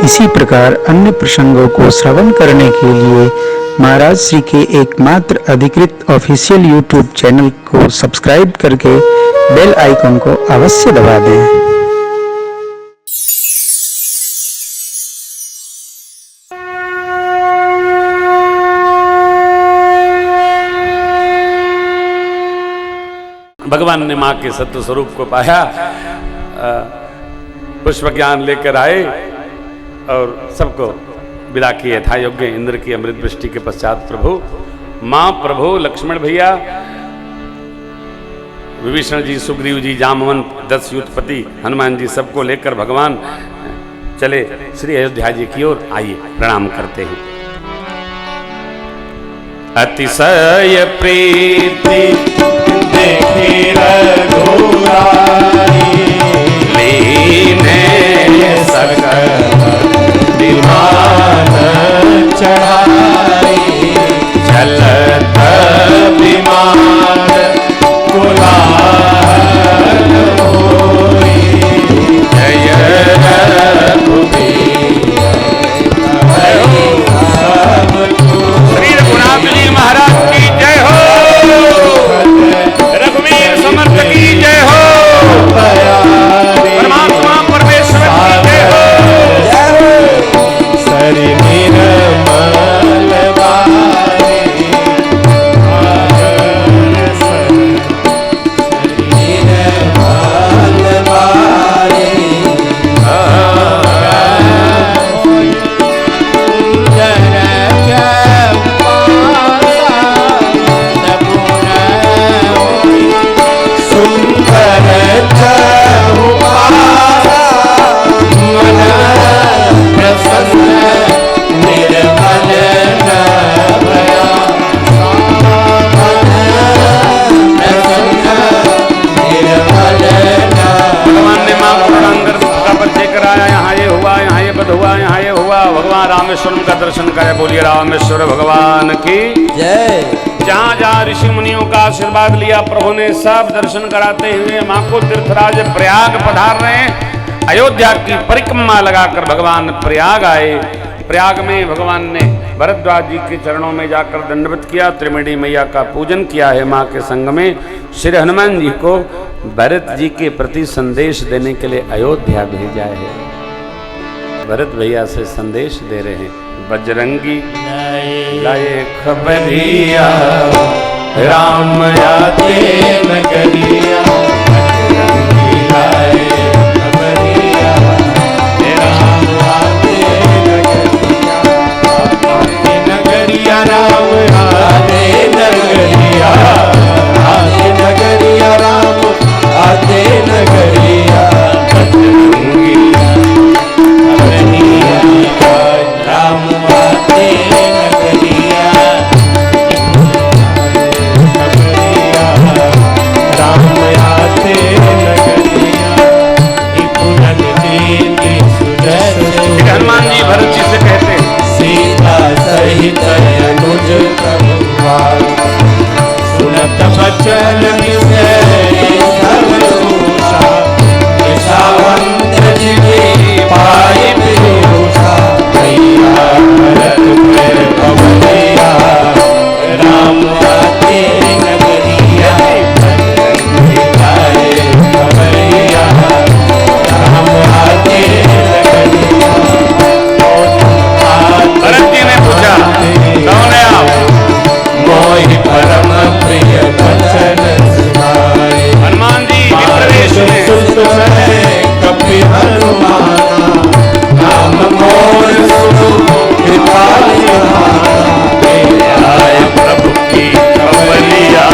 इसी प्रकार अन्य प्रसंगों को श्रवण करने के लिए महाराज श्री के एकमात्र अधिकृत ऑफिशियल यूट्यूब चैनल को सब्सक्राइब करके बेल आइकन को अवश्य दबा दें। भगवान ने मां के सत्य स्वरूप को पाया, पुष्प ज्ञान लेकर आए और सबको विदा किए यथा योग्य इंद्र की अमृत वृष्टि के पश्चात मां प्रभु लक्ष्मण भैया, विभीषण जी, सुग्रीव जी, जामवंत, 10 युद्धपति, हनुमान जी, सबको लेकर भगवान चले श्री अयोध्या जी की ओर। आइए प्रणाम करते हैं। अतिशय प्रीति देखी रघुराई, लीने सकल विमान चढ़ाई, चलत विमान कुलाल होई, जय रघुबीर श्री रघुनाथ जी महाराज की जय हो, रघुवीर समर्थ की जय हो, परमात्मा परमेश्वर की जय हो। सरि निर्मल वाणी, सरि निर्मल वाणी, रामेश्वरम का दर्शन करे। बोलिए रामेश्वर भगवान की जय। जहाँ जहाँ ऋषि मुनियों का आशीर्वाद लिया प्रभु ने, सब दर्शन कराते हुए मां को तीर्थराज प्रयाग पधार रहे हैं। अयोध्या की परिक्रमा लगाकर भगवान प्रयाग आए। प्रयाग में भगवान ने भरद्वाज जी के चरणों में जाकर दंडवत किया, त्रिवेणी मैया का पूजन किया है। मां के संग में श्री हनुमान जी को भरत जी के प्रति संदेश देने के लिए अयोध्या भेजा है। भरत भैया से संदेश दे रहे हैं। बजरंगी लाए खबरिया, राम आते नगरिया, बजरंगी लाए खबरिया, राम आते नगरिया, आते नगरिया, राम आते नगरिया, आते नगरिया, राम आते नगरिया, बजरंगी राम आते नगरिया, राम आते नगरिया, हनुमान जी भरत जी से कहते हैं, सीता सहित अनुज प्रभुपाल, सुनत बचन निशावंत जी पाई पीयूषा, भरत में कवलिया, राम आते नगरिया, बजरंगी लाए खबरिया, राम आते नगरिया। भरत जी ने पूछा, कौन है आप? मोहि परम प्रिय बचन सुनाए, हनुमान जी प्रवेश में कपि हनुमाना, नाम मोर सुनो कृपालिया, आए प्रभु की कवलिया,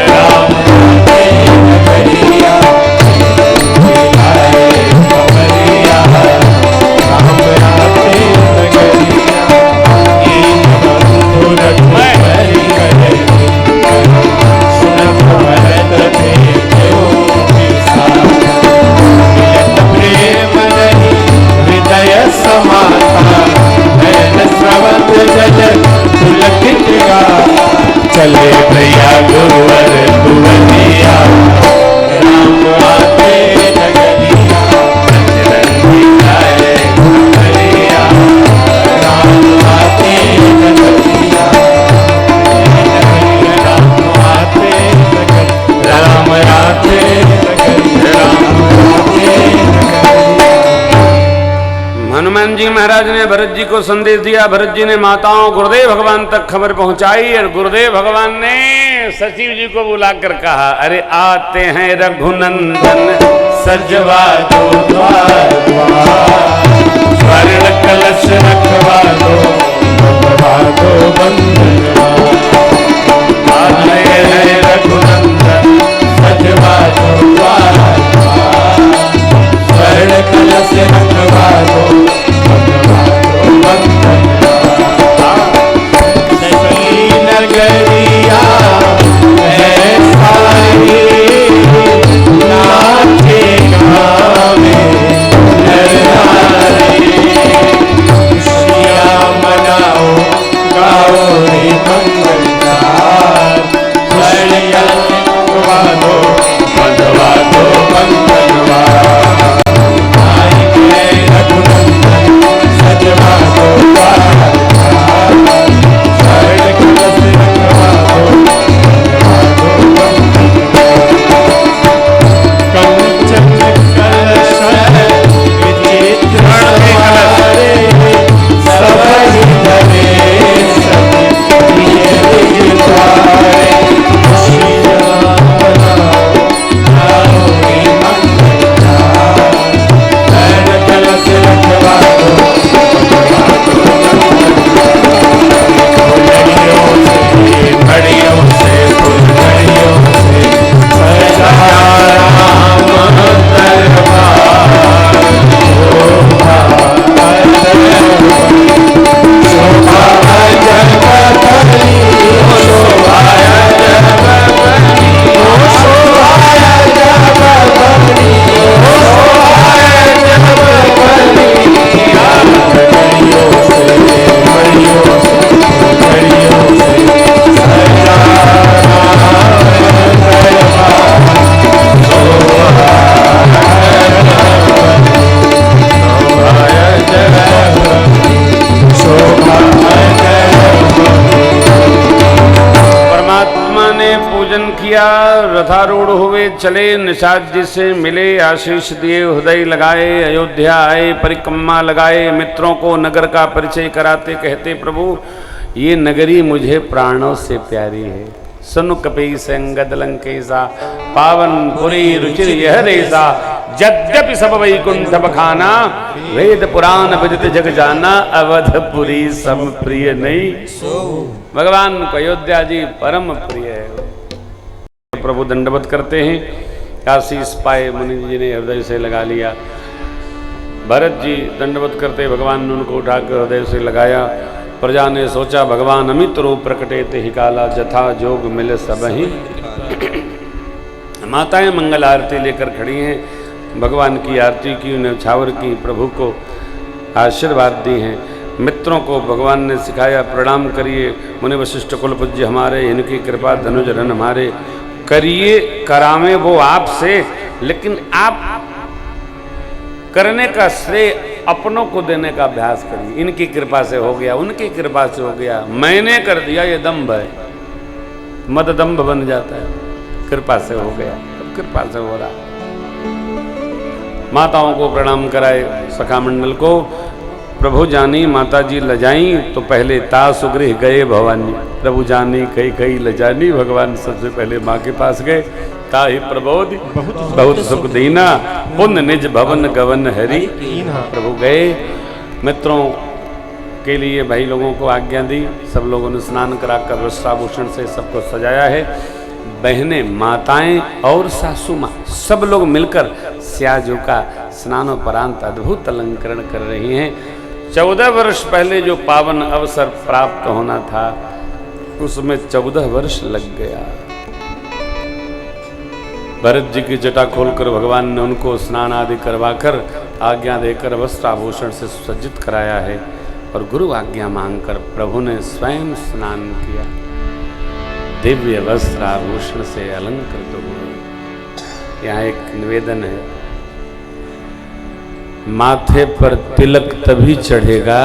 राम आते नगरिया, आए कवलिया, राम आते नगरिया, इन बंधु रघुपति करे, सुनत भरत थे प्रेम नहीं हृदय समाता, नयन स्रवत जल पुलकित गाता, चले भैया गुरुवर दुवलिया, राम आते नगरिया, बजरंगी लाए खबरिया, हनुमान जी महाराज ने भरत जी को संदेश दिया। भरत जी ने माताओं गुरुदेव भगवान तक खबर पहुंचाई और गुरुदेव भगवान ने सचिव जी को बुलाकर कहा, अरे आते हैं रघुनंदन सजवा दो द्वार द्वार, स्वर्ण कलश रखवा दो बंधनवा। आते हैं रघुनंदन सजवा दो द्वार द्वार, स्वर्ण कलश रखवा दो बंधनवा। सखी नगरिया है सारी, नाचे गावे नर नारी, खुशियाँ मनाओ गाओ रे मंगलदार, स्वर्ण कलश रखवा दो बंधनवा। आई है रघुनंदन सजवा दो द्वार द्वार, स्वर्ण कलश रखवा दो कंचन कलश विचित्र सवारे, सबहि धरे सभी ये द्वारे, खुशियाँ मनाओ गाओ रे मंगलदार, स्वर्ण कलश रखवा दो फुलझड़ियों से फुलझड़ियों से सजा राम दरबार, शोभा जगबली, शोभा जगबली, शोभा जगबली, फुलझड़ियों से फुलझड़ियों से सजा परमात्मा ने पूजन किया, रथारूढ़ हुए चले, निषाद जी से मिले, आशीष दिए, हृदय लगाए, अयोध्या आए, परिक्रमा लगाए, मित्रों को नगर का परिचय कराते कहते, प्रभु ये नगरी मुझे प्राणों से प्यारी है। सुनु कपि संगद लंकेशा, पावन पुरी रुचिर यह देसा, यद्यपि सब वैकुंठ बखाना, वेद पुराण विदित जग जाना, अवधपुरी सम प्रिय नहीं। भगवान को अयोध्या जी परम प्रिय है। प्रभु दंडवत करते हैं, आशीष पाए, मुनि जी ने हृदय से लगा लिया। भरत जी दंडवत करते, भगवान ने उनको उठाकर हृदय से लगाया। प्रजा ने सोचा भगवान अमित रूप प्रकटे ते ही काला, जथा जोग मिले सब ही। माताएं मंगल आरती लेकर खड़ी हैं, भगवान की आरती की, उन्हें छावर की, प्रभु को आशीर्वाद दी हैं। मित्रों को भगवान ने सिखाया प्रणाम करिए, मुनि वशिष्ठ कुल पूज्य हमारे, इनकी कृपा धनुज रन हमारे। करिए करावे वो आपसे, लेकिन आप करने का श्रेय अपनों को देने का अभ्यास करिए। इनकी कृपा से हो गया, उनकी कृपा से हो गया, मैंने कर दिया, ये दम्भ है, मद दम्भ बन जाता है। कृपा से हो गया, अब कृपा से हो रहा। माताओं को प्रणाम कराए, सखा मंडल को। प्रभु जानी माता जी लजाई, तो पहले तासुगृह गए भवानी। प्रभु जानी कई कई लजानी, भगवान सबसे पहले माँ के पास गए। ताहि प्रबोधि बहुत सुख दीना, पुण्य निज भवन गवन हरि। प्रभु गए, मित्रों के लिए भाई लोगों को आज्ञा दी। सब लोगों ने स्नान कराकर वस्त्राभूषण से सबको सजाया है। बहनें, माताएं और सासू माँ सब लोग मिलकर स्याजू का स्नानोपरांत अद्भुत अलंकरण कर रही हैं। 14 वर्ष पहले जो पावन अवसर प्राप्त होना था, उसमें 14 वर्ष लग गया। भरत जी की जटा खोलकर भगवान ने उनको स्नान आदि करवाकर आज्ञा देकर वस्त्राभूषण से सुसज्जित कराया है, और गुरु आज्ञा मांगकर प्रभु ने स्वयं स्नान किया, दिव्य वस्त्राभूषण से अलंकृत हुए। यहाँ एक निवेदन है, माथे पर तिलक तभी चढ़ेगा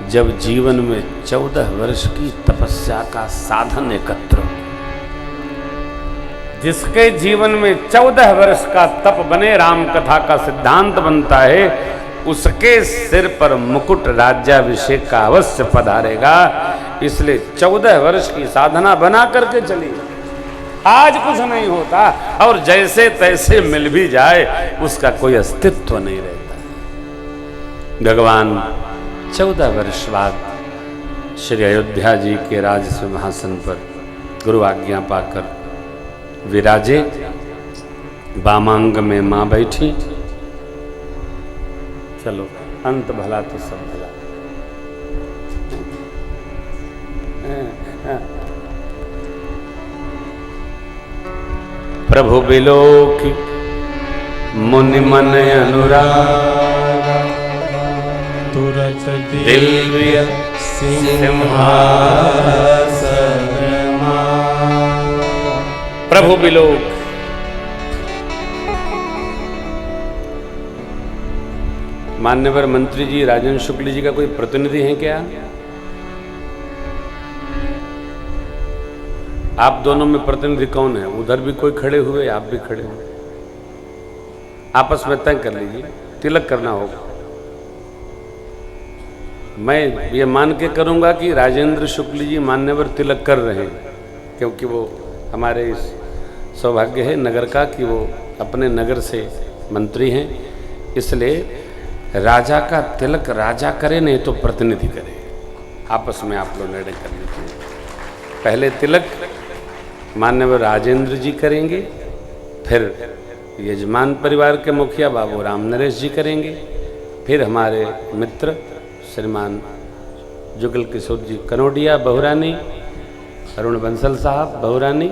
जब जीवन में 14 वर्ष की तपस्या का साधन एकत्र हो। जिसके जीवन में 14 वर्ष का तप बने, राम कथा का सिद्धांत बनता है, उसके सिर पर मुकुट राज्याभिषेक का अवश्य पधारेगा। इसलिए 14 वर्ष की साधना बना करके चली। आज कुछ नहीं होता और जैसे तैसे मिल भी जाए उसका कोई अस्तित्व नहीं रहता। भगवान 14 वर्ष बाद श्री अयोध्या जी के राज सिंहासन पर गुरु आज्ञा पाकर विराजे। वामांग में मां बैठी। चलो अंत भला तो सब भला। प्रभु बिलोक मुनि मन अनुराग तुरत दिव्य सिंहासन। प्रभु बिलोक मान्यवर मंत्री जी राजेंद्र शुक्ल जी का कोई प्रतिनिधि है क्या? आप दोनों में प्रतिनिधि कौन है? उधर भी कोई खड़े हुए, आप भी खड़े हुए, आपस में तय कर लीजिए। तिलक करना होगा। मैं ये मान के करूंगा कि राजेंद्र शुक्ल जी मान्यवर तिलक कर रहे हैं, क्योंकि वो हमारे इस सौभाग्य है नगर का कि वो अपने नगर से मंत्री हैं। इसलिए राजा का तिलक राजा करे, नहीं तो प्रतिनिधि करे। आपस में आप लोग निर्णय कर लीजिए। पहले तिलक माननीय राजेंद्र जी करेंगे, फिर यजमान परिवार के मुखिया बाबू राम नरेश जी करेंगे, फिर हमारे मित्र श्रीमान जुगल किशोर जी कनोडिया बहुरानी, अरुण बंसल साहब बहुरानी,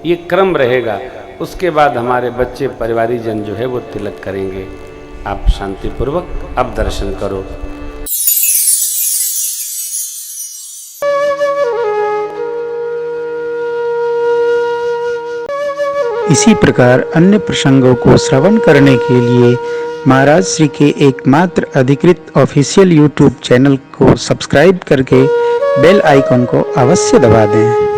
ये क्रम रहेगा। उसके बाद हमारे बच्चे परिवारीजन जो है वो तिलक करेंगे। आप शांतिपूर्वक अब दर्शन करो। इसी प्रकार अन्य प्रसंगों को श्रवण करने के लिए महाराज श्री के एकमात्र अधिकृत ऑफिशियल यूट्यूब चैनल को सब्सक्राइब करके बेल आइकन को अवश्य दबा दें।